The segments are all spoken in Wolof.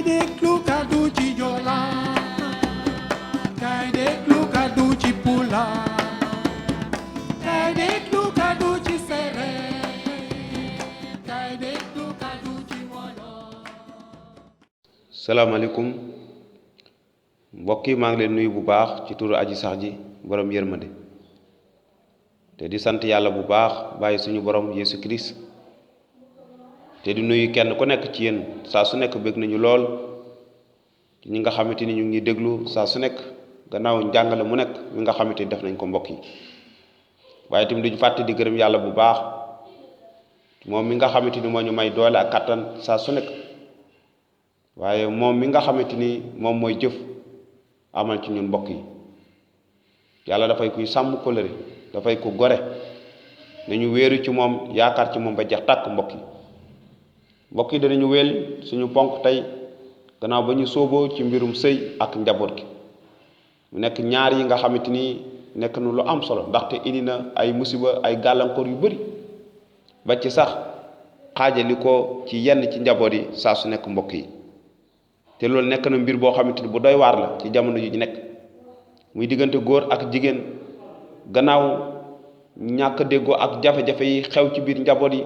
déglu kàddu ci Joola kay déglu kàddu ci Pulaar kay déglu kàddu ci Séeréer kay déglu kàddu ci Wolof. salaamaaleykum mbokk yi maa ngi leen nuyu bu baax ci turu aji sax ji borom yërmande te di sant yàlla bu baax bàyyi suñu borom Yesu Christ te di nuyu kenn ku nekk ci yéen saa su nekk bëgg nañu lool ñi nga xamante ni ñu ngi déglu saa su nekk gannaaw njàngale mu nekk mi nga xamante ni def nañ ko mbokk yi waaye tamit duñu fàtte di gërëm yàlla bu baax moom mi nga xamante ni moo ñu may doole ak kattan saa su nekk waaye moom mi nga xamante ni moom mooy jëf amal ci ñun mbokk yi yàlla dafay kuy sàmm kóllëre dafay ku gore nañu wéeru ci moom yaakaar ci moom ba jeex tàkk mbokk yi danañu wéel suñu ponk tey gannaaw ba ñu sóoboo ci mbirum sëy ak njaboot gi mu nekk ñaar yi nga xamante ni nekk na lu am solo ndaxte indi na ay musiba ay gàllankoor yu bari ba ci sax xaajali ko ci yenn ci njaboot yi saa su nekk mbokk yi te loolu nekk na mbir boo xamante ni bu doy waar la ci jamono ji ñu nekk muy diggante góor ak jigéen gannaaw ñàkk déggoo ak jafe-jafe yi xew ci biir njaboot yi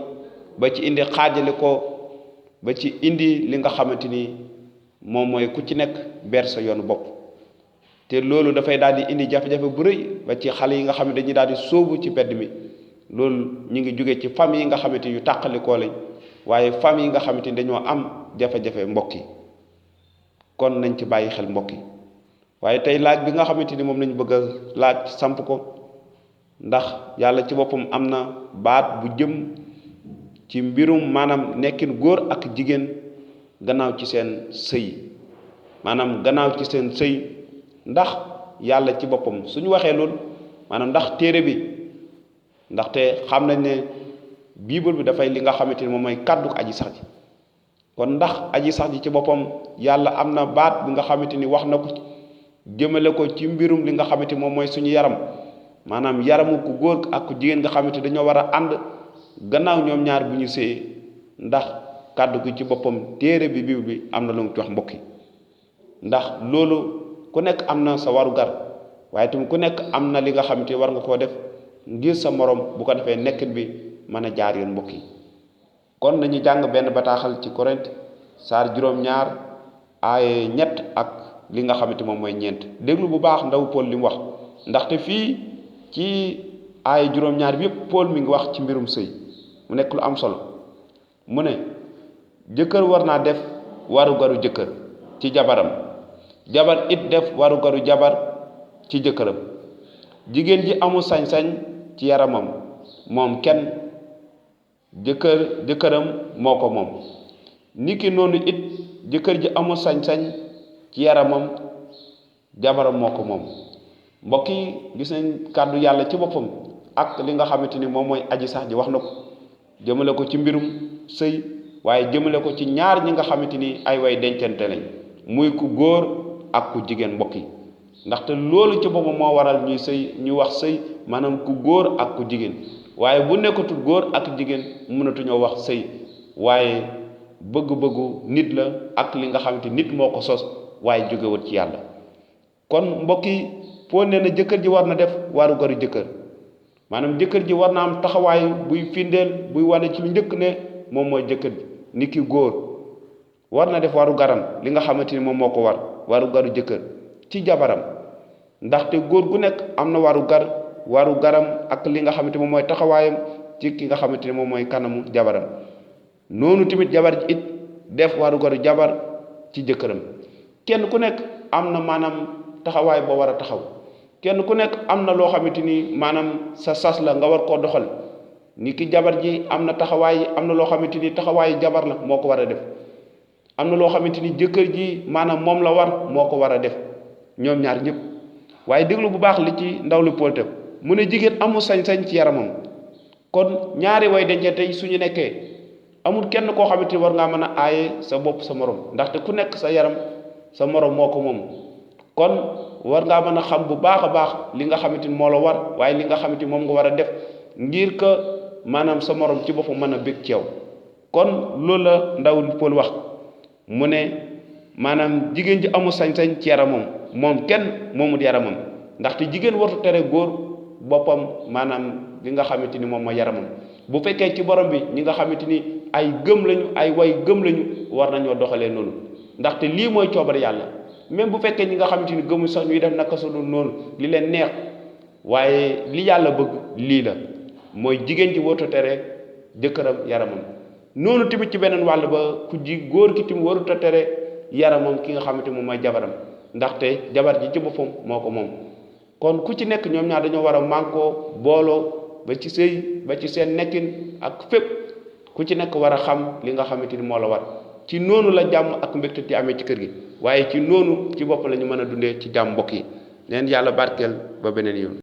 ba ci indi xaajale ko ba ci indi li nga xamante ni moom mooy ku ci nekk ber sa yoonu bopp te loolu dafay daal di indi jafe-jafe bu rëy ba ci xale yi nga xam ne dañuy daal di sóobu ci mbedd mi loolu ñu ngi jóge ci famille yi nga xamante ni yu tàqalikoo lañ waaye famille yi nga xamante ni dañoo am jafe-jafe mbokk yi kon nañ ci bàyyi xel mbokk yi waaye tey laaj bi nga xamante ni moom lañu bëgg a laaj samp ko ndax yàlla ci boppam am na baat bu jëm ci mbirum maanaam nekkin góor ak jigéen gannaaw ci seen sëy maanaam gannaaw ci seen sëy ndax yàlla ci boppam suñu waxee loolu maanaam ndax téere bi ndaxte xam nañ ne bible bi dafay li nga xamante ni moom mooy kàddu aji sax ji kon ndax aji sax ji ci boppam yàlla am na baat bi nga xamante ni wax na ko jëmale ko ci mbirum li nga xamante ni moom mooy suñu yaram maanaam yaramu ku góor ak ku jigéen nga xamante ni dañoo war a ànd gannaaw ñoom ñaar bu ñu sëyee ndax kàddu gi ci boppam téere bi bible bi am na lu mu ci wax mbokk yi ndax loolu ku nekk am na sa waru gar waaye tamit ku nekk am na li nga xamante ni war nga koo def ngir sa morom bu ko defee nekkin bi mën a jaar yoon mbokk yi kon nañu jàng benn bataaxal ci Korint saar juróom-ñaar aaye ñett ak li nga xamante moom mooy ñeent déglu bu baax ndaw Paul li mu wax ndaxte fii ci aaye juróom-ñaar bi yëpp Paul mi ngi wax ci mbirum sëy mu nekk lu am solo mu ne jëkkër war naa def warugaru jëkkër ci jabaram jabar it def warugaru jabar ci jëkkëram jigéen ji amul sañ-sañ ci yaramam moom kenn jëkkëram moo ko moom niki noonu it jëkkër ji amul sañ-sañ ci yaramam jabaram moo ko moom mbokk yi gis nañ kàddu yàlla ci boppam ak li nga xamante ni moom mooy aji sax ji wax na ko jëmale ko ci mbirum sëy waaye jëmale ko ci ñaar ñi nga xamante ni ay way dencante lañ muy ku góor ak ku jigéen mbokk yi ndaxte loolu ci boppam moo waral ñuy sëy ñu wax sëy maanaam ku góor ak ku jigéen waaye bu nekkatul góor ak jigéen mënatuñoo wax sëy waaye bëgg-bëggu nit la ak li nga xamante nit moo ko sos waaye jógewut ci yàlla kon mbokk yi Pool nee na jëkkër ji war na def waru garu jëkkër maanaam jëkkër ji war na am taxawaay buy findeel buy wane ci lu njëkk ne moom mooy jëkkër ji ni ki góor war na def waru garam li nga xamante ni moom moo ko war waru garu jëkkër ci jabaram ndaxte góor gu nekk am na waru garam ak li nga xamante moom mooy taxawaayam ci ki nga xamante ni moom mooy kanamu jabaram noonu tamit jabar ji it def waru garu jabar ci jëkkëram kenn ku nekk am na maanaam taxawaay boo war a taxaw kenn ku nekk am na loo xamante ni maanaam sa sas la nga war koo doxal ni ki jabar ji am na taxawaay am na loo xamante ni taxawaayu jabar la moo ko war a def am na loo xamante ni jëkkër ji maanaam moom la war moo ko war a def ñoom ñaar ñëpp waaye déglu bu baax li ci ndaw li Pool tam mu ne jigéen amul sañ-sañ ci yaramam kon ñaari way dencante suñu nekkee amul kenn koo xamante ni war ngaa mën a aaye sa bopp sa morom ndaxte ku nekk sa yaram sa morom moo ko moom kon war ngaa mën a xam bu baax a baax li nga xamante ni moo la war waaye li nga xamante ni moom nga war a def ngir que maanaam sa morom ci boppam mën a bég ci yow kon loolu la ndaw Pool wax mu ne maanaam jigéen ji amul sañ-sañ ci yaramam moom kenn moomut yaramam ndaxte jigéen wartu tere góor boppam maanaam li nga xamante ni moom mooy yaramam bu fekkee ci borom bi ñi nga xamante ni ay gëm lañu ay way gëm lañu war nañoo doxalee noonu ndaxte lii mooy coobar yàlla même bu fekkee ñi nga xamante ni gëmu sax ñuy def naka su dul noonu li leen neex waaye li yàlla bëgg lii la mooy jigéen ji wartu tere jëkkëram yaramam noonu tamit ci beneen wàll ba ku ji góor ki tamit warut a tere yaramam ki nga xamante moom mooy jabaram ndaxte jabar ji ci boppam moo ko moom kon ku ci nekk ñoom ñaar dañoo war a mànkoo booloo ba ci sëy ba ci seen nekkin ak fépp ku ci nekk war a xam li nga xamante ni moo la war ci noonu la jàmm ak mbégte di amee ci kër gi waaye ci noonu ci bopp la ñu mën a dundee ci jàmm mbokk yi leen yàlla barkeel ba beneen yoon